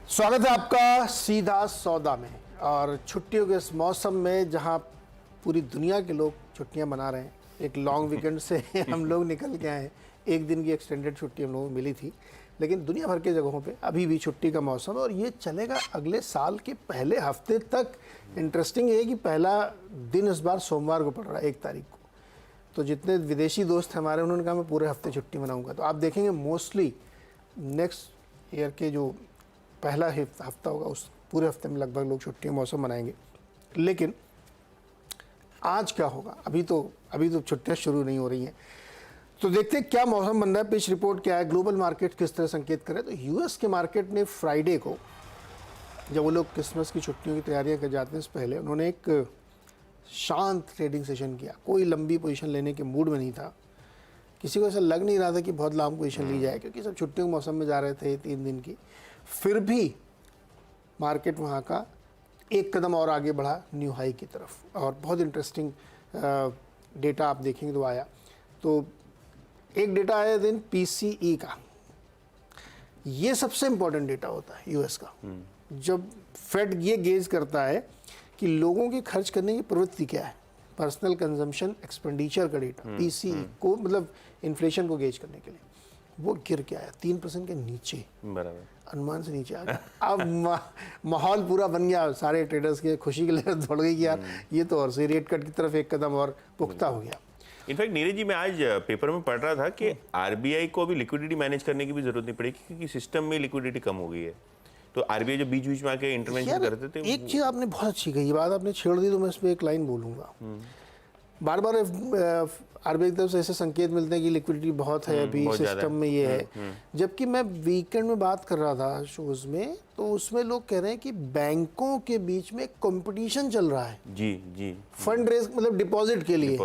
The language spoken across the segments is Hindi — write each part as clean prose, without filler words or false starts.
स्वागत है आपका सीधा सौदा में। और छुट्टियों के इस मौसम में जहां पूरी दुनिया के लोग छुट्टियां मना रहे हैं, एक लॉन्ग वीकेंड से हम लोग निकल के आए हैं। एक दिन की एक्सटेंडेड छुट्टी हम लोगों को मिली थी, लेकिन दुनिया भर के जगहों पे अभी भी छुट्टी का मौसम है और ये चलेगा अगले साल के पहले हफ्ते तक। इंटरेस्टिंग ये है कि पहला दिन इस बार सोमवार को पड़ रहा है, 1 तारीख को। तो जितने विदेशी दोस्त हमारे, उन्होंने कहा मैं पूरे हफ्ते छुट्टी मनाऊंगा। तो आप देखेंगे मोस्टली नेक्स्ट ईयर के जो पहला हफ्ता होगा, उस पूरे हफ्ते में लगभग लोग छुट्टी मौसम मनाएंगे। लेकिन आज क्या होगा, अभी तो छुट्टियां शुरू नहीं हो रही हैं। तो देखते हैं क्या मौसम बन रहा है। पिच रिपोर्ट क्या है, ग्लोबल मार्केट किस तरह संकेत करे। तो यूएस के मार्केट ने फ्राइडे को, जब वो लोग क्रिसमस की छुट्टियों की तैयारियां कर जाते हैं, इससे पहले उन्होंने एक शांत ट्रेडिंग सेशन किया। कोई लंबी पोजीशन लेने के मूड में नहीं था। किसी को ऐसा लग नहीं रहा था कि बहुत लंबी पोजीशन ली जाए, क्योंकि सब छुट्टियों के मौसम में जा रहे थे 3 दिन की। फिर भी मार्केट वहाँ का एक कदम और आगे बढ़ा न्यू हाई की तरफ। और बहुत इंटरेस्टिंग डेटा आप देखेंगे तो आया। तो एक डेटा आया दिन पीसीई का। ये सबसे इम्पोर्टेंट डेटा होता है यूएस का। जब फेड ये गेज करता है कि लोगों के खर्च करने की प्रवृत्ति क्या है, पर्सनल कंजम्पशन एक्सपेंडिचर का डेटा, पीसीई को मतलब इन्फ्लेशन को गेज करने के लिए, वो गिर के आया 3% के नीचे, बराबर अनुमान से नीचे आ गया। अब माहौल पूरा बन गया, सारे ट्रेडर्स के खुशी के लिए दौड़ गई कि यार ये तो और सही, रेट कट की तरफ एक कदम और पुख्ता हो गया। इनफैक्ट नीरज जी, मैं आज पेपर में पढ़ रहा था कि आरबीआई को भी लिक्विडिटी मैनेज करने की भी जरूरत नहीं पड़ेगी, क्योंकि सिस्टम में लिक्विडिटी कम हो गई है। तो आरबीआई जो बीच बीच में आके इंटरवेंशन करते थे। एक चीज आपने बहुत अच्छी कही, बात आपने छेड़ दी, तो मैं इस पर एक लाइन बोलूंगा। बार बार आरबीआई की तरफ से ऐसे संकेत मिलते हैं कि लिक्विडिटी बहुत है अभी सिस्टम में, ये है। जबकि मैं वीकेंड में बात कर रहा था शोज में, तो उसमें लोग कह रहे हैं कि बैंकों के बीच में कंपटीशन चल रहा है जी फंड रेज, मतलब डिपॉजिट के लिए।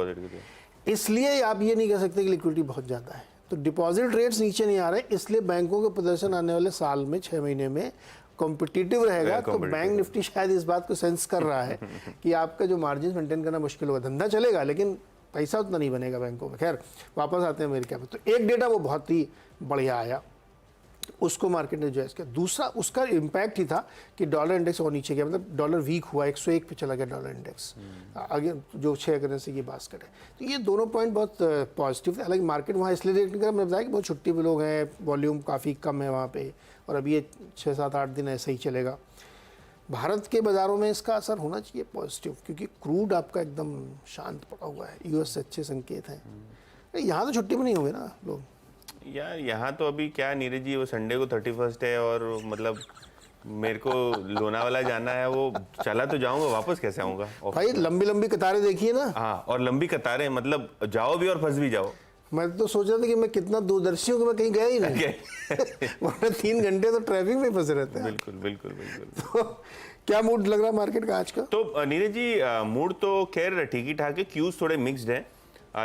इसलिए आप ये नहीं कह सकते कि लिक्विडिटी बहुत ज़्यादा है। तो डिपॉजिट रेट्स नीचे नहीं आ रहे, इसलिए बैंकों का प्रदर्शन आने वाले साल में 6 महीने में कॉम्पिटिटिव रहेगा। तो बैंक निफ्टी शायद इस बात को सेंस कर रहा है कि आपका जो मार्जिन मेंटेन करना मुश्किल होगा। धंधा चलेगा लेकिन पैसा उतना नहीं बनेगा बैंकों में। खैर, वापस आते हैं अमेरिका में। तो एक डेटा वो बहुत ही बढ़िया आया, उसको मार्केट ने जायज़ किया। दूसरा उसका इम्पैक्ट ही था कि डॉलर इंडेक्स और नीचे गया, मतलब डॉलर वीक हुआ, 101 पे चला गया डॉलर इंडेक्स, आगे जो 6 करेंसी की बास्केट है। तो ये दोनों पॉइंट बहुत पॉजिटिव थे। हालांकि मार्केट वहाँ इसलिए रिएक्ट नहीं करा, मैंने बताया कि बहुत छुट्टी पे लोग हैं, वॉल्यूम काफ़ी कम है वहाँ पे, और अभी ये 6-7-8 दिन ऐसे ही चलेगा। भारत के बाज़ारों में इसका असर होना चाहिए पॉजिटिव, क्योंकि क्रूड आपका एकदम शांत पड़ा हुआ है। यूएस से अच्छे संकेत हैं। यहाँ तो छुट्टी में नहीं होंगे ना लोग यार। यहाँ तो अभी क्या नीरज जी, वो संडे को 31 है, और मतलब मेरे को लोनावाला जाना है। वो चला तो जाऊंगा, वापस कैसे आऊंगा भाई? लंबी लंबी कतारें देखिए ना। हाँ, और लंबी कतारें, मतलब जाओ भी और फंस भी जाओ। मैं तो सोच रहा था कि मैं कितना दूरदर्शी हूँ कि मैं कहीं गया ही नहीं। वरना 3 घंटे तो ट्रैफिक में फंसे रहते हैं। बिल्कुल बिल्कुल बिल्कुल। तो क्या मूड लग रहा है मार्केट का आज का? तो नीरज जी, मूड तो खैर ठीक ही ठाक है। क्यूज थोड़े मिक्स्ड हैं,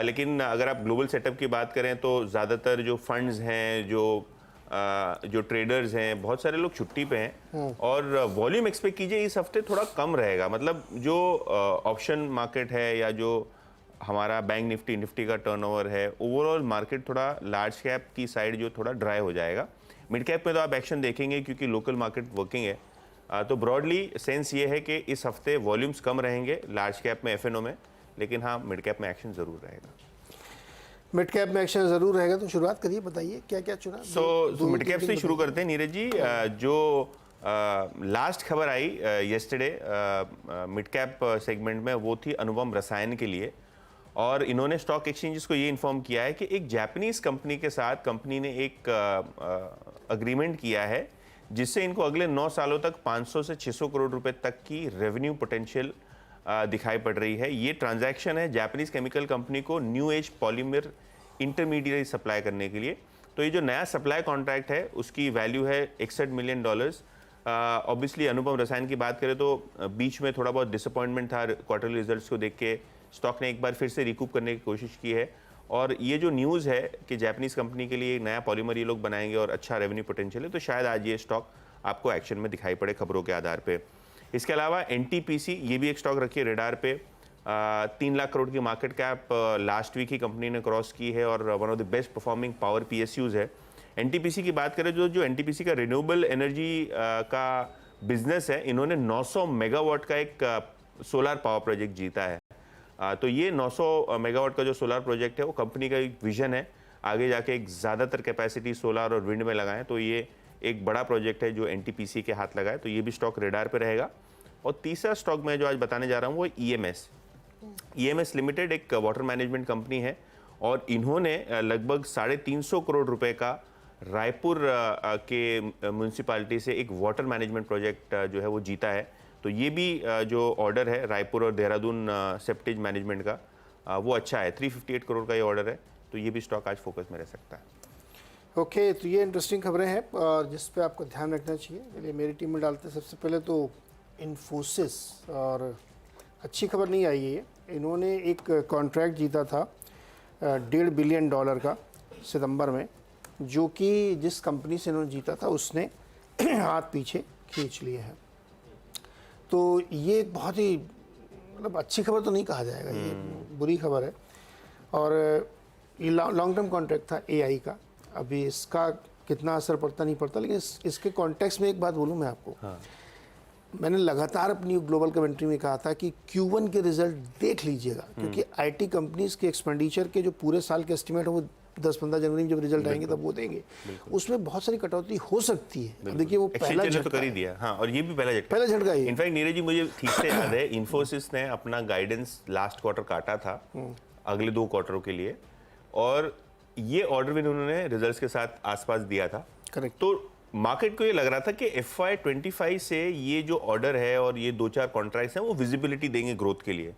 लेकिन अगर आप ग्लोबल सेटअप की बात करें तो ज़्यादातर जो फंड्स हैं, जो ट्रेडर्स हैं, बहुत सारे लोग छुट्टी पे हैं। और वॉल्यूम एक्सपेक्ट कीजिए इस हफ्ते थोड़ा कम रहेगा। मतलब जो ऑप्शन मार्केट है, या जो हमारा बैंक निफ्टी का टर्नओवर है, ओवरऑल मार्केट थोड़ा लार्ज कैप की साइड जो थोड़ा ड्राई हो जाएगा। मिड कैप में तो आप एक्शन देखेंगे, क्योंकि लोकल मार्केट वर्किंग है। तो ब्रॉडली सेंस ये है कि इस हफ्ते वॉल्यूम्स कम रहेंगे लार्ज कैप में, एफएनओ में, लेकिन हाँ मिड कैप में एक्शन जरूर रहेगा। मिड कैप में एक्शन जरूर रहेगा। तो शुरुआत करिए, बताइए क्या क्या चुना। सो मिड कैप से शुरू करते हैं नीरज जी। जो लास्ट खबर आई येस्टरडे मिड कैप सेगमेंट में, वो थी अनुपम रसायन के लिए। और इन्होंने स्टॉक एक्सचेंजेस को ये इन्फॉर्म किया है कि एक जापानीज कंपनी के साथ कंपनी ने एक अग्रीमेंट किया है, जिससे इनको अगले 9 सालों तक 500 से 600 करोड़ रुपए तक की रेवेन्यू पोटेंशियल दिखाई पड़ रही है। ये ट्रांजैक्शन है जापानीज केमिकल कंपनी को new age polymer intermediate supply करने के लिए। तो ये जो नया सप्लाई कॉन्ट्रैक्ट है, उसकी वैल्यू है $61 मिलियन। ऑब्वियसली अनुपम रसायन की बात करें तो बीच में थोड़ा बहुत डिसअपॉइंटमेंट था क्वार्टरली रिजल्ट्स को देख के। स्टॉक ने एक बार फिर से रिकूप करने की कोशिश की है, और ये जो न्यूज़ है कि जापानीज कंपनी के लिए एक नया पॉलीमर ये लोग बनाएंगे और अच्छा रेवेन्यू पोटेंशियल है, तो शायद आज ये स्टॉक आपको एक्शन में दिखाई पड़े खबरों के आधार पे। इसके अलावा एनटीपीसी, ये भी एक स्टॉक रखी है रेडार पे। 3 लाख करोड़ की मार्केट कैप लास्ट वीक ही कंपनी ने क्रॉस की है, और one of the best performing power PSUs है। एनटीपीसी की बात करें, जो एनटीपीसी का रिन्यूएबल एनर्जी का बिजनेस है, इन्होंने 900 मेगावाट का एक सोलर पावर प्रोजेक्ट जीता है। तो ये 900 मेगावाट का जो सोलर प्रोजेक्ट है वो कंपनी का एक विजन है, आगे जाके एक ज़्यादातर कैपेसिटी सोलर और विंड में लगाएं। तो ये एक बड़ा प्रोजेक्ट है जो एनटीपीसी के हाथ लगा है, तो ये भी स्टॉक रेडार पे रहेगा। और तीसरा स्टॉक मैं जो आज बताने जा रहा हूँ वो ईएमएस। ईएमएस लिमिटेड एक वाटर मैनेजमेंट कंपनी है और इन्होंने लगभग 350 करोड़ रुपए का रायपुर के म्यूनसिपालिटी से एक वाटर मैनेजमेंट प्रोजेक्ट जो है वो जीता है। तो ये भी जो ऑर्डर है रायपुर और देहरादून सेप्टेज मैनेजमेंट का वो अच्छा है। 358 करोड़ का ये ऑर्डर है, तो ये भी स्टॉक आज फोकस में रह सकता है। ओके, तो ये इंटरेस्टिंग खबरें हैं और जिस पे आपको ध्यान रखना चाहिए। चलिए मेरी टीम में डालते हैं सबसे पहले तो इन्फोसिस, और अच्छी खबर नहीं आई है ये। इन्होंने एक कॉन्ट्रैक्ट जीता था $1.5 बिलियन का सितंबर में, जो कि जिस कंपनी से इन्होंने जीता था उसने हाथ पीछे खींच लिए हैं। तो ये एक बहुत ही मतलब अच्छी खबर तो नहीं कहा जाएगा, ये बुरी खबर है। और ये लॉन्ग टर्म कॉन्ट्रैक्ट था एआई का। अभी इसका कितना असर पड़ता नहीं पड़ता, लेकिन इसके कॉन्टेक्स्ट में एक बात बोलूँ मैं आपको। हाँ। मैंने लगातार अपनी ग्लोबल कमेंट्री में कहा था कि Q1 के रिजल्ट देख लीजिएगा, क्योंकि आईटी कंपनीज के एक्सपेंडिचर के जो पूरे साल के एस्टिमेट है वो 10-15 जनवरी में जब रिजल्ट आएंगे तब वो देंगे। उसमें बहुत सारी कटौती हो सकती है। देखिए वो पहला झटका तो कर ही दिया। हाँ, और ये भी पहला झटका ही। इनफैक्ट नीरज जी, मुझे ठीक से याद है इन्फोसिस ने अपना गाइडेंस लास्ट क्वार्टर काटा था अगले 2 क्वार्टरों के लिए, और ये ऑर्डर भी उन्होंने रिजल्ट्स के साथ आसपास दिया था। करेक्ट। तो मार्केट को ये लग रहा था कि FY25 से ये जो ऑर्डर है और ये 2-4 कॉन्ट्रैक्ट्स हैं वो विजिबिलिटी देंगे ग्रोथ के लिए।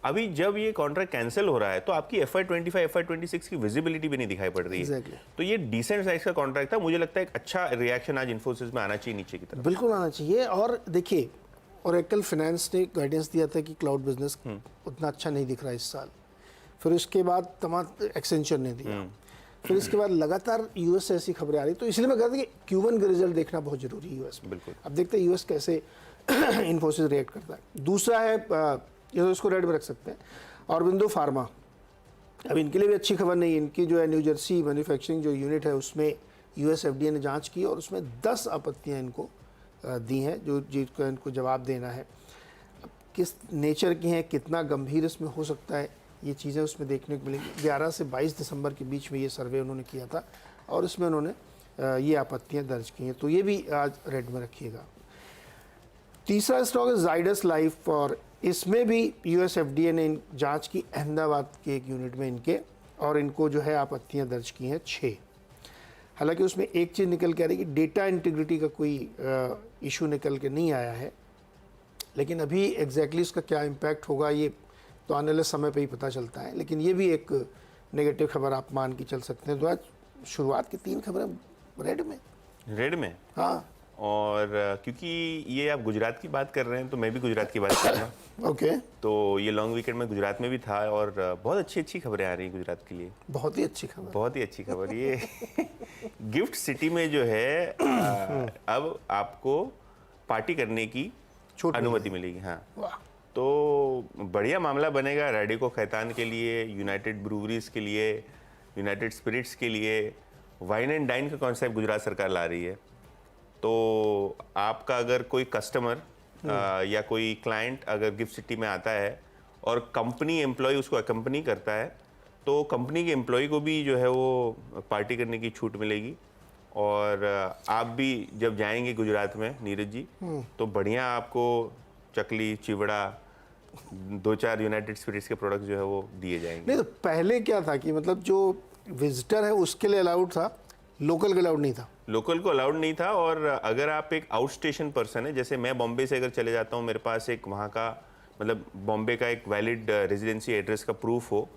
अभी जब ये कॉन्ट्रैक्ट कैंसिल हो रहा है तो आपकी FY25, FY26 की विजिबिलिटी भी नहीं दिखाई पड़ रही है। तो ये डिसेंट साइज का कॉन्ट्रैक्ट था। मुझे लगता है एक अच्छा रिएक्शन आज इन्फोसिस में आना चाहिए नीचे की तरफ। बिल्कुल आना चाहिए। और देखिए, ओरेकल फाइनेंस ने गाइडेंस दिया था कि क्लाउड बिजनेस उतना अच्छा नहीं दिख रहा इस साल। फिर उसके बाद तमाम एक्सेंचर ने दिया। फिर इसके बाद लगातार यूएस से ऐसी खबरें आ रही, तो इसलिए मैं कहता हूँ कि Q1 का रिजल्ट देखना बहुत जरूरी है यूएस में। बिल्कुल। अब देखते हैं यूएस कैसे इन्फोसिस रिएक्ट करता है। दूसरा है, ये तो इसको रेड में रख सकते हैं, ऑरोबिंदो फार्मा। अब इनके लिए भी अच्छी खबर नहीं। इनकी जो है न्यू जर्सी मैन्युफैक्चरिंग जो यूनिट है उसमें US FDA ने जाँच की और उसमें 10 आपत्तियाँ इनको दी हैं, जो जिसको इनको जवाब देना है। अब किस नेचर की हैं, कितना गंभीर इसमें हो सकता है, ये चीज़ें उसमें देखने को मिलेंगी। 11 से 22 दिसंबर के बीच में ये सर्वे उन्होंने किया था और इसमें उन्होंने ये आपत्तियां दर्ज की हैं, तो ये भी आज रेड में रखिएगा। तीसरा स्टॉक है जाइडस लाइफ, और इसमें भी US FDA ने जांच की अहमदाबाद के एक यूनिट में इनके, और इनको जो है आपत्तियां दर्ज की हैं 6। हालांकि उसमें एक चीज़ निकल के आ रही है कि डेटा इंटीग्रिटी का कोई इशू निकल के नहीं आया है, लेकिन अभी एग्जैक्टली इसका क्या इम्पैक्ट होगा ये तो आने वाले समय पे ही पता चलता है। लेकिन ये भी एक नेगेटिव खबर आप मान के चल सकते हैं। तो आज शुरुआत की 3 खबरें रेड में। हाँ, और क्योंकि ये आप गुजरात की बात कर रहे हैं तो मैं भी गुजरात की बात कर रहा हूँ। ओके। तो ये लॉन्ग वीकेंड में गुजरात में भी था और बहुत अच्छी खबरें आ रही हैं गुजरात के लिए। बहुत ही अच्छी खबर ये गिफ्ट सिटी में जो है अब आपको पार्टी करने की अनुमति मिलेगी। हाँ, तो बढ़िया मामला बनेगा रैडिको खैतान के लिए, यूनाइटेड ब्रूवरीज के लिए, यूनाइटेड स्पिरिट्स के लिए। वाइन एंड डाइन का कॉन्सेप्ट गुजरात सरकार ला रही है। तो आपका अगर कोई कस्टमर या कोई क्लाइंट अगर गिफ्ट सिटी में आता है और कंपनी एम्प्लॉय उसको अकम्पनी करता है, तो कंपनी के एम्प्लॉय को भी जो है वो पार्टी करने की छूट मिलेगी। और आप भी जब जाएंगे गुजरात में नीरज जी, तो बढ़िया आपको चकली, चिवड़ा, 2-4 यूनाइटेड स्पिरिट्स के प्रोडक्ट्स जो है वो दिए जाएंगे। नहीं, तो पहले क्या था कि मतलब जो विजिटर है उसके लिए अलाउड था, लोकल के अलाउड नहीं था। लोकल को अलाउड नहीं था। और अगर आप एक आउट स्टेशन पर्सन है, जैसे मैं बॉम्बे से अगर चले जाता हूँ, मेरे पास एक वहाँ का मतलब बॉम्बे का एक वैलिड रेजिडेंसी एड्रेस का प्रूफ हो,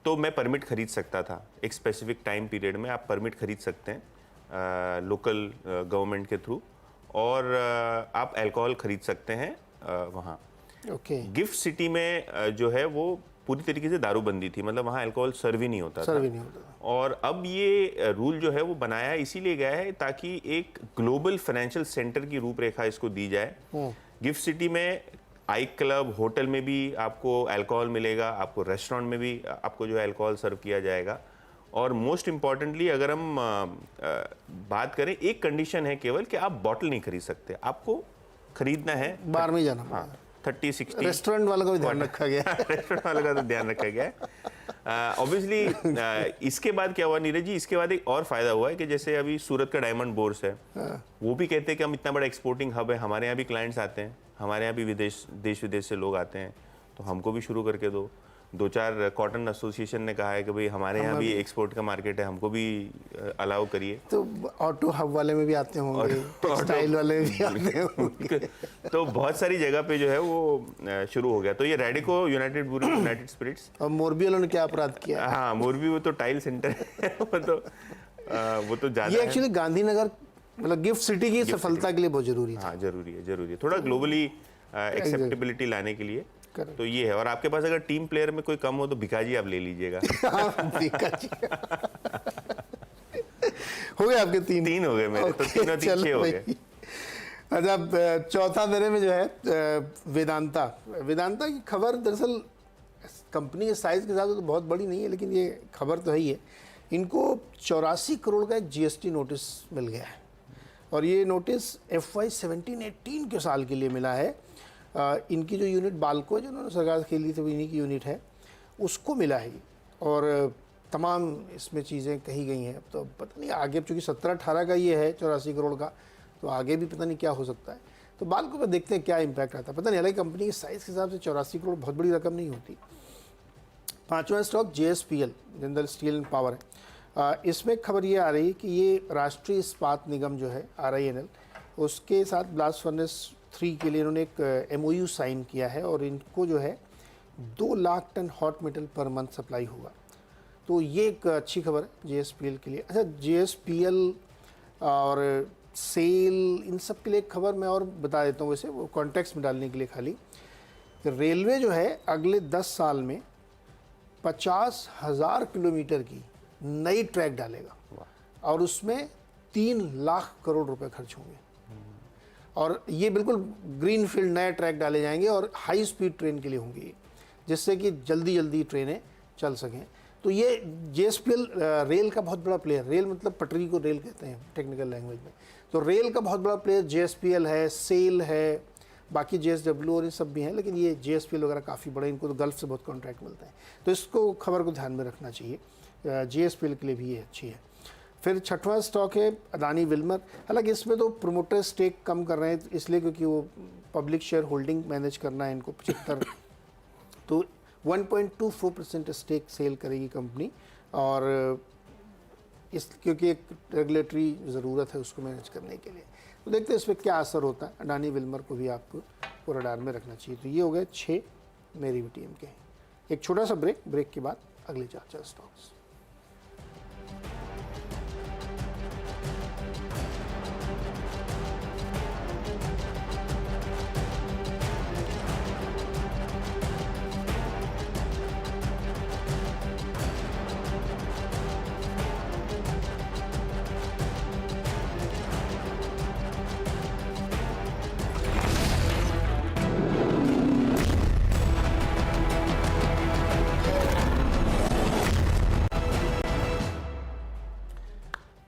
तो मैं परमिट खरीद सकता था। एक स्पेसिफिक टाइम पीरियड में आप परमिट खरीद सकते हैं लोकल गवर्नमेंट के थ्रू, और आप अल्कोहल खरीद सकते हैं वहाँ। ओके। गिफ्ट सिटी में जो है वो पूरी तरीके से दारूबंदी थी, मतलब वहाँ अल्कोहल सर्व ही नहीं होता था। और अब ये रूल जो है वो बनाया इसीलिए गया है ताकि एक ग्लोबल फाइनेंशियल सेंटर की रूपरेखा इसको दी जाए। गिफ्ट सिटी में आई क्लब, होटल में भी आपको अल्कोहल मिलेगा, आपको रेस्टोरेंट में भी आपको जो है अल्कोहल सर्व किया जाएगा। और मोस्ट इम्पॉर्टेंटली अगर हम बात करें, एक कंडीशन है केवल कि आप बॉटल नहीं खरीद सकते, आपको खरीदना है बाहर में ही जाना। हाँ 30-60। रेस्टोरेंट वालों का भी ध्यान रखा गया है। रेस्टोरेंट वालों का तो ध्यान रखा गया है। ऑब्वियसली इसके बाद क्या हुआ नीरज जी, इसके बाद एक और फायदा हुआ है कि जैसे अभी सूरत का डायमंड बोर्स है, वो भी कहते हैं कि हम इतना बड़ा एक्सपोर्टिंग हब है, हमारे यहाँ भी क्लाइंट्स आते हैं, हमारे यहाँ भी देश विदेश से लोग आते हैं, तो हमको भी शुरू करके दो। 2-4 कॉटन एसोसिएशन ने कहा है कि भाई हमारे यहाँ भी एक्सपोर्ट का मार्केट है, हमको भी अलाउ करिए। तो ऑटो हब वाले में भी आते होंगे, टेक्सटाइल वाले में भी आते होंगे। तो बहुत सारी जगह पे जो है वो शुरू हो गया। तो ये रेडिको, यूनाइटेड स्पिरिट्स और मोरबी वालों ने क्या अपराध किया? हाँ, मोरबी वो तो टाइल सेंटर है, वो तो ज्यादा ये एक्चुअली गांधीनगर मतलब गिफ्ट सिटी की सफलता के लिए बहुत जरूरी था। हाँ जरूरी है, थोड़ा ग्लोबली एक्सेप्टेबिलिटी लाने के लिए। तो ये है। और आपके पास अगर टीम प्लेयर में कोई कम हो तो भिखाजी आप ले लीजिएगा। भिखाजी हो गए आपके तीन हो गए मेरे। तो तीनों 6 हो गए। अच्छा, चौथा मेरे में जो है वेदांता की खबर दरअसल कंपनी के साइज के हिसाब से तो बहुत बड़ी नहीं है, लेकिन ये खबर तो है ही है। इनको 84 करोड़ का एक जीएसटी नोटिस मिल गया है, और ये नोटिस FY 17-18 के साल के लिए मिला है। इनकी जो यूनिट बाल्को है, जो उन्होंने सरकार से खेली थी, वो इन्हीं की यूनिट है, उसको मिला है। और तमाम इसमें चीज़ें कही गई हैं। तो पता नहीं आगे, चूँकि 17-18 का ये है 84 करोड़ का, तो आगे भी पता नहीं क्या हो सकता है। तो बाल्को पर देखते हैं क्या इम्पैक्ट आता है, पता नहीं। हालांकि कंपनी के साइज़ के हिसाब से 84 करोड़ बहुत बड़ी रकम नहीं होती। 5वां stock JSPL, Jindal steel and power है। इसमें खबर ये आ रही है कि ये राष्ट्रीय इस्पात निगम जो है RINL, उसके साथ ब्लास्ट फर्नेस 3 के लिए इन्होंने एक MOU साइन किया है, और इनको जो है 2 lakh ton hot metal per month supply होगा। तो ये एक अच्छी खबर है JSPL के लिए। अच्छा, JSPL और सेल, इन सब के लिए एक खबर मैं और बता देता हूँ, वैसे वो कॉन्टेक्स्ट में डालने के लिए खाली। रेलवे जो है अगले 10 साल में 50,000 किलोमीटर की नई ट्रैक डालेगा, और उसमें 3 लाख करोड़ रुपए खर्च होंगे। और ये बिल्कुल ग्रीन फील्ड नए ट्रैक डाले जाएंगे, और हाई स्पीड ट्रेन के लिए होंगे, जिससे कि जल्दी ट्रेनें चल सकें। तो ये JSPL रेल का बहुत बड़ा प्लेयर, रेल मतलब पटरी को रेल कहते हैं टेक्निकल लैंग्वेज में, तो रेल का बहुत बड़ा प्लेयर JSPL है, सेल है, बाकी JSW और ये सब भी हैं, लेकिन ये JSPL वगैरह काफ़ी बड़े, इनको तो गल्फ से बहुत कॉन्ट्रैक्ट मिलते हैं। तो इसको खबर को ध्यान में रखना चाहिए, JSPL के लिए भी ये अच्छी है। फिर 6वां स्टॉक है अदानी विल्मर। हालांकि इसमें तो प्रोमोटर स्टेक कम कर रहे हैं, इसलिए क्योंकि वो पब्लिक शेयर होल्डिंग मैनेज करना है इनको 75, तो 1.24% स्टेक सेल करेगी कंपनी, और इस क्योंकि एक रेगुलेटरी ज़रूरत है उसको मैनेज करने के लिए। तो देखते हैं इसमें क्या असर होता है। अडानी विल्मर को भी आपको रडार में रखना चाहिए। तो ये हो गए 6 मेरी भी टीम के। एक छोटा सा ब्रेक के बाद अगले 4 स्टॉक्स।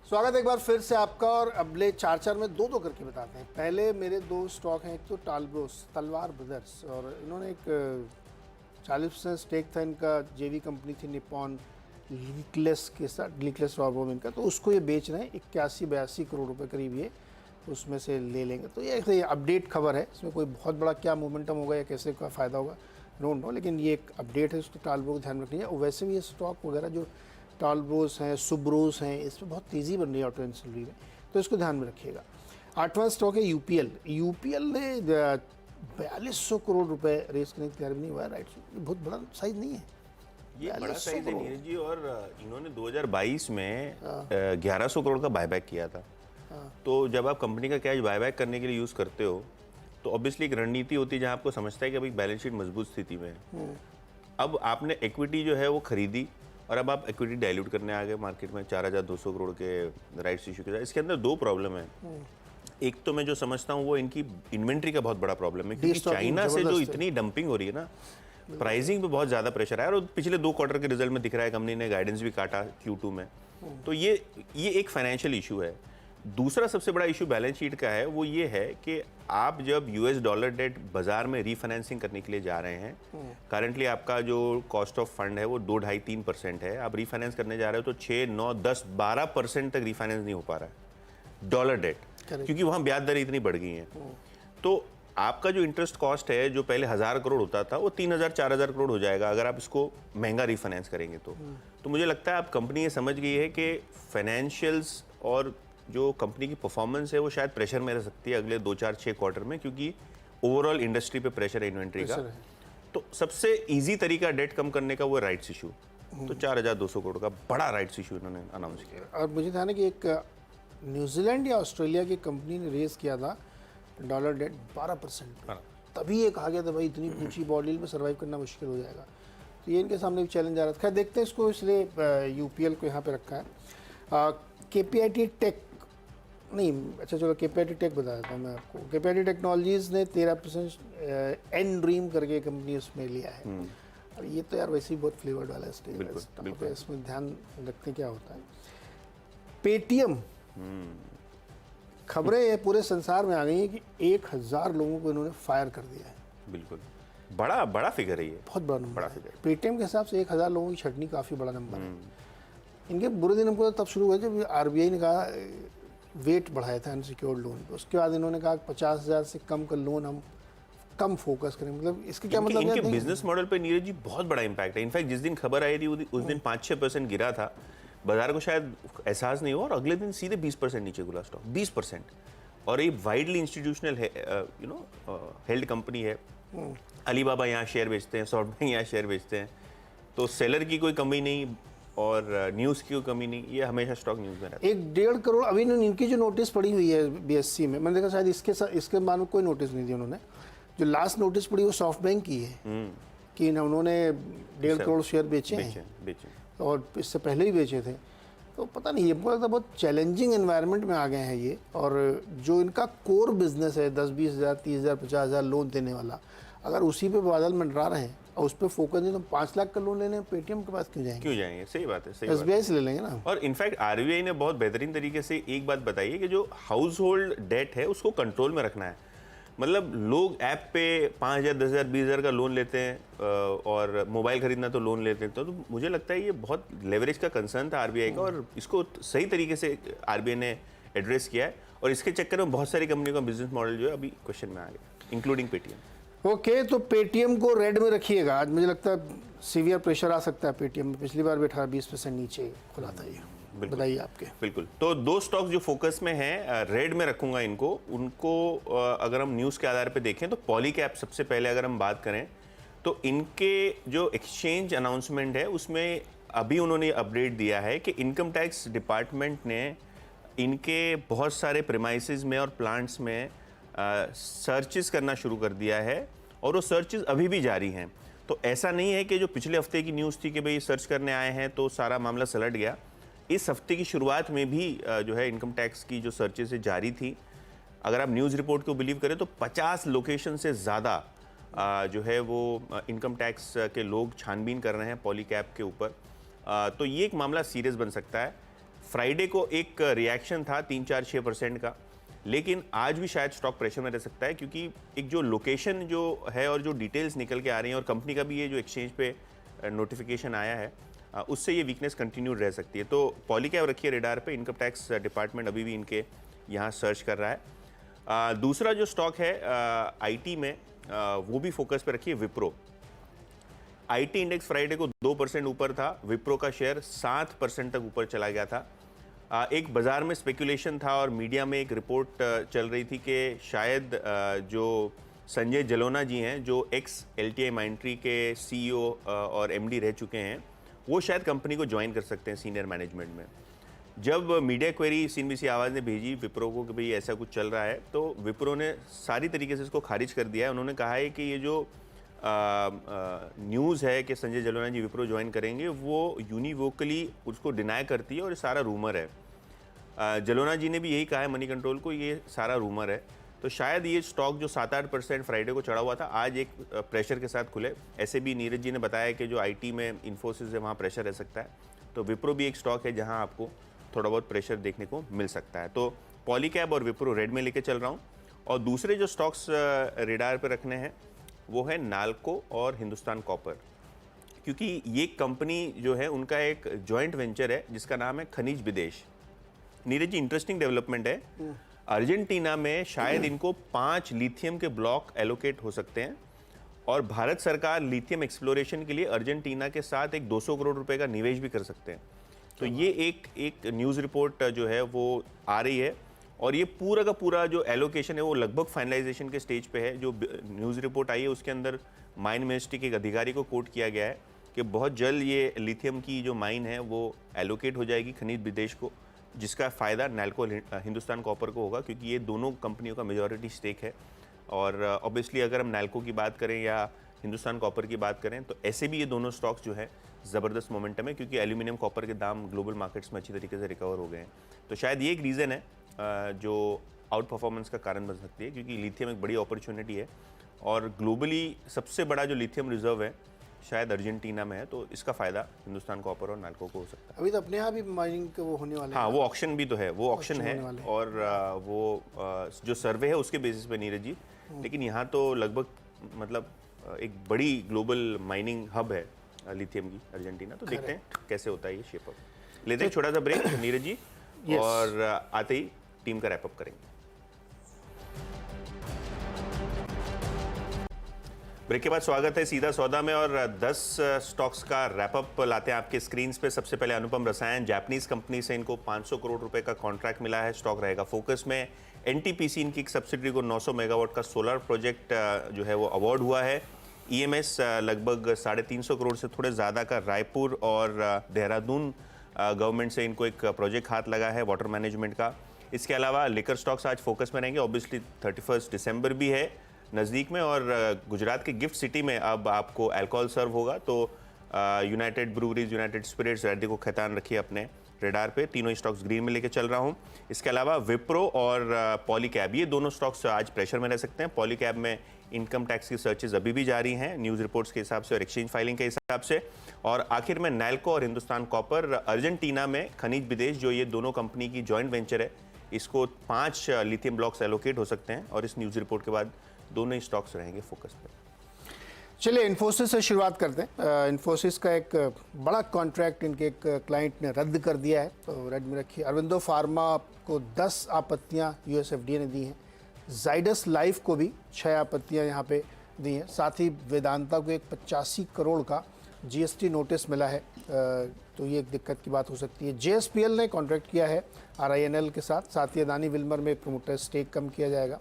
स्वागत है एक बार फिर से आपका, और अगले 4 में 2 करके बताते हैं। पहले मेरे 2 स्टॉक हैं, एक तो टालब्रोस, तलवार ब्रदर्स, और इन्होंने एक 40% स्टेक था इनका, जेवी कंपनी थी निपॉन लीकलेस के साथ, लीकलेस रॉबोम इनका, तो उसको ये बेच रहे हैं 81-82 करोड़ रुपए करीब, ये उसमें से ले लेंगे। तो ये अपडेट खबर है, इसमें कोई बहुत बड़ा क्या मोमेंटम होगा या कैसे का फ़ायदा होगा डोंट नो, लेकिन ये एक अपडेट है, उसको टालब्रो को ध्यान रखनी है। और वैसे भी ये स्टॉक वगैरह जो टालब्रोस हैं, सुब्रोस हैं, इसमें बहुत तेज़ी बन रही है ऑटो इंडस्ट्री में, तो इसको ध्यान में रखिएगा। 8वां स्टॉक है यूपीएल ने 4200 करोड़ रुपए रेस करने की तैयारी नहीं हुआ है, राइट? बहुत बड़ा साइज नहीं है, ये बड़ा साइज है नीरज जी। और इन्होंने 2022 में 1100 करोड़ का बायबैक किया था। तो जब आप कंपनी का कैश बायबैक करने के लिए यूज़ करते हो, तो ऑब्वियसली एक रणनीति होती है जहाँ आपको समझता है कि अभी बैलेंस शीट मजबूत स्थिति में है। अब आपने इक्विटी जो है वो खरीदी, और अब आप इक्विटी डाइल्यूट करने आ गए मार्केट में 4200 करोड़ के राइट्स इशू के साथ। इसके अंदर 2 प्रॉब्लम है। एक तो मैं जो समझता हूँ वो इनकी इन्वेंट्री का बहुत बड़ा प्रॉब्लम है, क्योंकि चाइना से जो इतनी डंपिंग हो रही है ना, प्राइसिंग पे बहुत ज़्यादा प्रेशर है और पिछले 2 क्वार्टर के रिजल्ट में दिख रहा है कंपनी ने गाइडेंस भी काटा Q2 में। तो ये एक फाइनेंशियल इशू है। दूसरा सबसे बड़ा इशू बैलेंस शीट का है, वो ये है कि आप जब US डॉलर डेट बाजार में रीफाइनेंसिंग करने के लिए जा रहे हैं, करंटली आपका जो कॉस्ट ऑफ फंड है वो 2-2.5-3% है, आप रीफाइनेंस करने जा रहे हो तो 6, 9, 10, 12% तक रीफाइनेंस नहीं हो पा रहा है डॉलर डेट, क्योंकि वहाँ ब्याज दरें इतनी बढ़ गई हैं। तो आपका जो इंटरेस्ट कॉस्ट है जो पहले 1000 करोड़ होता था वो 3000-4000 करोड़ हो जाएगा अगर आप इसको महंगा रीफाइनेंस करेंगे तो मुझे लगता है अब कंपनी ये समझ गई है कि फाइनेंशियल्स और जो कंपनी की परफॉर्मेंस है वो शायद प्रेशर में रह सकती है अगले 2-4-6 क्वार्टर में, क्योंकि ओवरऑल इंडस्ट्री पे प्रेशर है इन्वेंट्री का। तो सबसे इजी तरीका डेट कम करने का वो राइट्स इशू, तो 4200 करोड़ का बड़ा राइट्स इशू इन्होंने अनाउंस किया। और मुझे था ना कि एक न्यूजीलैंड या ऑस्ट्रेलिया की कंपनी ने रेस किया था डॉलर डेट 12%, तभी एक आ गया था भाई इतनी ऊंची बॉडी में सर्वाइव करना मुश्किल हो जाएगा। तो ये इनके सामने भी चैलेंज आ रहा था। खैर देखते हैं इसको, इसलिए UPL को यहाँ पे रखा है। KPIT टेक नहीं, अच्छा चलो KPIT टेक बता देता हूँ मैं आपको। KPIT टेक्नोलॉजीज ने 13% एन ड्रीम करके कंपनी उसमें लिया है। और ये तो यार वैसे ही बहुत फ्लेवर्ड वाला स्टेज है, इसमें ध्यान रखते क्या होता है। पेटीएम, खबरें पूरे संसार में आ गई हैं कि 1000 लोगों को इन्होंने फायर कर दिया है। बिल्कुल, बड़ा फिगर है ये, बहुत बड़ा नंबर, बड़ा फिगर। पेटीएम के हिसाब से 1000 लोगों की छटनी काफ़ी बड़ा नंबर है। इनके बुरे दिन हमको तब शुरू हुए जब RBI ने कहा वेट बढ़ाया था अनसिक्योर्ड लोन पे। उसके बाद इन्होंने कहा 50,000 से कम का लोन हम कम फोकस करें। मतलब इसके क्या मतलब इनके बिजनेस मॉडल पे नीरज जी बहुत बड़ा इंपैक्ट है। इनफैक्ट जिस दिन खबर आई थी उस दिन 5-6% गिरा था, बाजार को शायद एहसास नहीं हुआ और अगले दिन सीधे 20% नीचे खुला स्टॉक, 20%। और ये वाइडली इंस्टीट्यूशनल है, हेल्ड कंपनी है। अलीबाबा यहाँ शेयर बेचते हैं, सॉफ्टबैंक यहाँ शेयर बेचते हैं, तो सेलर की कोई कमी नहीं और न्यूज़ की कोई कमी नहीं, ये हमेशा स्टॉक न्यूज़ में रहता है। 1-1.5 करोड़ अभी इनकी जो नोटिस पड़ी हुई है BSE में, मैंने देखा शायद इसके मानो कोई नोटिस नहीं दी उन्होंने। जो लास्ट नोटिस पड़ी वो सॉफ्टबैंक की है कि उन्होंने 1.5 करोड़ शेयर बेचे हैं और इससे पहले ही बेचे थे। तो पता नहीं, ये बहुत चैलेंजिंग एनवायरनमेंट में आ गए हैं ये। और जो इनका कोर बिजनेस है 10-20 हज़ार 30 हज़ार 50 हज़ार लोन देने वाला, अगर उसी पे बादल मंडरा रहे हैं और उस पर फोकस नहीं, तो 5 लाख का लोन लेने पेटीएम के पास क्यों जाएंगे? सही बात है, SBI से ले लेंगे ना। और इनफैक्ट RBI ने बहुत बेहतरीन तरीके से एक बात बताई है कि जो हाउस होल्ड डेट है उसको कंट्रोल में रखना है। मतलब लोग ऐप पे 5,000, 10,000, 20,000 का लोन लेते हैं और मोबाइल खरीदना तो लोन लेते हैं, तो मुझे लगता है ये बहुत लेवरेज का कंसर्न था RBI का और इसको सही तरीके से RBI ने एड्रेस किया है। और इसके चक्कर में बहुत सारी कंपनियों का बिजनेस मॉडल जो है अभी क्वेश्चन में आ गया, इंक्लूडिंग पेटीएम। ओके, तो पेटीएम को रेड में रखिएगा। आज मुझे लगता है सीवियर प्रेशर आ सकता है पेटीएम में। पिछली बार भी 18-20% नीचे खुला था ये। बताइए आपके। बिल्कुल, तो 2 स्टॉक्स जो फोकस में हैं, रेड में रखूंगा इनको। उनको अगर हम न्यूज़ के आधार पे देखें तो पॉलीकैब सबसे पहले अगर हम बात करें तो इनके जो एक्सचेंज अनाउंसमेंट है उसमें अभी उन्होंने अपडेट दिया है कि इनकम टैक्स डिपार्टमेंट ने इनके बहुत सारे प्रेमाइसेस में और प्लांट्स में सर्चेस करना शुरू कर दिया है और वो सर्चेस अभी भी जारी हैं। तो ऐसा नहीं है कि जो पिछले हफ्ते की न्यूज़ थी कि भाई सर्च करने आए हैं तो सारा मामला सलट गया। इस हफ्ते की शुरुआत में भी जो है इनकम टैक्स की जो सर्चेस जारी थी, अगर आप न्यूज़ रिपोर्ट को बिलीव करें तो 50 लोकेशन से ज़्यादा जो है वो इनकम टैक्स के लोग छानबीन कर रहे हैं पॉलीकैब के ऊपर। तो ये एक मामला सीरियस बन सकता है। फ्राइडे को एक रिएक्शन था 3-4-6% का, लेकिन आज भी शायद स्टॉक प्रेशर में रह सकता है क्योंकि एक जो लोकेशन जो है और जो डिटेल्स निकल के आ रही हैं और कंपनी का भी ये जो एक्सचेंज पे नोटिफिकेशन आया है उससे ये वीकनेस कंटिन्यू रह सकती है। तो पॉलीकैब रखिए रेडार पे, इनकम टैक्स डिपार्टमेंट अभी भी इनके यहाँ सर्च कर रहा है। दूसरा जो स्टॉक है IT में वो भी फोकस पे रखिए, विप्रो। IT इंडेक्स फ्राइडे को 2% ऊपर था, विप्रो का शेयर 7% तक ऊपर चला गया था। एक बाजार में स्पेकुलेशन था और मीडिया में एक रिपोर्ट चल रही थी कि शायद जो संजय जलोना जी हैं जो एक्स LTI माइंट्री के CEO और MD रह चुके हैं, वो शायद कंपनी को ज्वाइन कर सकते हैं सीनियर मैनेजमेंट में। जब मीडिया क्वेरी CNBC आवाज़ ने भेजी विप्रो को कि भाई ऐसा कुछ चल रहा है, तो विप्रो ने सारी तरीके से इसको खारिज कर दिया है। उन्होंने कहा है कि ये जो न्यूज़ है कि संजय जलोना जी विप्रो ज्वाइन करेंगे वो यूनिवोकली उसको डिनाई करती है और ये सारा रूमर है। जलोना जी ने भी यही कहा है मनी कंट्रोल को, ये सारा रूमर है। तो शायद ये स्टॉक जो 7-8% फ्राइडे को चढ़ा हुआ था, आज एक प्रेशर के साथ खुले। ऐसे भी नीरज जी ने बताया कि जो आईटी में इन्फोसिस है वहाँ प्रेशर रह सकता है, तो विप्रो भी एक स्टॉक है जहाँ आपको थोड़ा बहुत प्रेशर देखने को मिल सकता है। तो पॉलीकैब और विप्रो रेड में लेके चल रहा हूँ। और दूसरे जो स्टॉक्स रेडार पे रखने हैं वो है नाल्को और हिंदुस्तान कॉपर, क्योंकि ये कंपनी जो है उनका एक जॉइंट वेंचर है जिसका नाम है खनिज विदेश। नीरज जी, इंटरेस्टिंग डेवलपमेंट है, अर्जेंटीना में शायद इनको 5 लिथियम के ब्लॉक एलोकेट हो सकते हैं और भारत सरकार लिथियम एक्सप्लोरेशन के लिए अर्जेंटीना के साथ एक 200 करोड़ रुपए का निवेश भी कर सकते हैं। तो ये एक न्यूज़ रिपोर्ट जो है वो आ रही है और ये पूरा का पूरा जो एलोकेशन है वो लगभग फाइनलाइजेशन के स्टेज पे है। जो न्यूज़ रिपोर्ट आई है उसके अंदर माइन मिनिस्ट्री के एक अधिकारी को कोट किया गया है कि बहुत जल्द ये लिथियम की जो माइन है वो एलोकेट हो जाएगी खनिज विदेश को, जिसका फ़ायदा नाल्को हिंदुस्तान कॉपर को होगा, क्योंकि ये दोनों कंपनियों का मेजॉरिटी स्टेक है। और ऑब्वियसली अगर हम नाल्को की बात करें या हिंदुस्तान कॉपर की बात करें तो ऐसे भी ये दोनों स्टॉक्स जो है ज़बरदस्त मोमेंटम है, क्योंकि एल्यूमिनियम कॉपर के दाम ग्लोबल मार्केट्स में अच्छी तरीके से रिकवर हो गए हैं। तो शायद ये एक रीज़न है जो आउट परफॉर्मेंस का कारण बन सकती है, क्योंकि लिथियम एक बड़ी अपॉर्चुनिटी है और ग्लोबली सबसे बड़ा जो लिथियम रिजर्व है शायद अर्जेंटीना में है, तो इसका फ़ायदा हिंदुस्तान कॉपर और नाल्को को हो सकता है। अभी तो अपने यहाँ भी माइनिंग के वो होने वाले हैं। हाँ, वो ऑक्शन भी तो है, वो ऑक्शन है और वो जो सर्वे है उसके बेसिस पे नीरज जी, लेकिन यहाँ तो लगभग मतलब एक बड़ी ग्लोबल माइनिंग हब है लिथियम की अर्जेंटीना। तो देखते हैं कैसे होता है ये शेप अप। लेते हैं छोटा सा ब्रेक नीरज जी, और आते ही टीम का रैपअप करेंगे। ब्रेक के बाद स्वागत है सीधा सौदा में और 10 स्टॉक्स का रैपअप लाते हैं आपके स्क्रीन पे। सबसे पहले अनुपम रसायन, जापानीज कंपनी से इनको 500 करोड़ रुपए का कॉन्ट्रैक्ट मिला है, स्टॉक रहेगा फोकस में। एनटीपीसी इनकी एक सब्सिडरी को 900 मेगावाट का सोलर प्रोजेक्ट जो है वो अवार्ड हुआ है। ईएमएस लगभग 350 करोड़ से थोड़े ज़्यादा का रायपुर और देहरादून गवर्नमेंट से इनको एक प्रोजेक्ट हाथ लगा है वाटर मैनेजमेंट का। इसके अलावा लिकर स्टॉक्स आज फोकस में रहेंगे। ऑब्वियसली 31 दिसंबर भी है नज़दीक में और गुजरात के गिफ्ट सिटी में अब आपको अल्कोहल सर्व होगा, तो United breweries, United spirits, Reddy को खैतान रखिए अपने रेडार पे। तीनों स्टॉक्स ग्रीन में लेके चल रहा हूँ। इसके अलावा विप्रो और पॉलीकैब, ये दोनों स्टॉक्स आज प्रेशर में रह सकते हैं। पॉलीकैब में इनकम टैक्स की सर्चेज अभी भी जारी हैं न्यूज़ रिपोर्ट्स के हिसाब से और एक्सचेंज फाइलिंग के हिसाब से। और आखिर में नाल्को और हिंदुस्तान कॉपर, अर्जेंटीना में खनिज विदेश जो ये दोनों कंपनी की जॉइंट वेंचर है, इसको 5 लिथियम ब्लॉक्स एलोकेट हो सकते हैं और इस न्यूज़ रिपोर्ट के बाद दोनों ही स्टॉक्स रहेंगे फोकस पे। चलिए इन्फोसिस से शुरुआत करते हैं। इन्फोसिस का एक बड़ा कॉन्ट्रैक्ट इनके एक क्लाइंट ने रद्द कर दिया है, तो रेड में रखिए। अरविंदो फार्मा को 10 आपत्तियां यूएसएफडीए ने दी हैं। जाइडस लाइफ को भी 6 आपत्तियां यहाँ पे दी हैं। साथ ही वेदांता को एक 85 करोड़ का जीएसटी नोटिस मिला है, तो ये एक दिक्कत की बात हो सकती है। जेएसपीएल ने कॉन्ट्रैक्ट किया है आरआईएनएल के साथ। साथ ही अदानी विल्मर में प्रमोटर स्टेक कम किया जाएगा।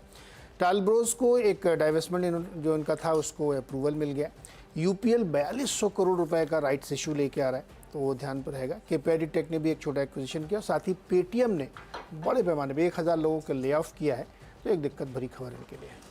टालब्रोज को एक डाइवेस्टमेंट जो इनका था उसको अप्रूवल मिल गया। यूपीएल 4200 करोड़ रुपए का राइट्स इशू लेके आ रहा है, तो वो ध्यान पर रहेगा। केपीआईडी टेक ने भी एक छोटा एक्विजिशन किया। साथ ही पेटीएम ने बड़े पैमाने पर 1000 लोगों के ले ऑफ किया है, तो एक दिक्कत भरी खबर इनके लिए है।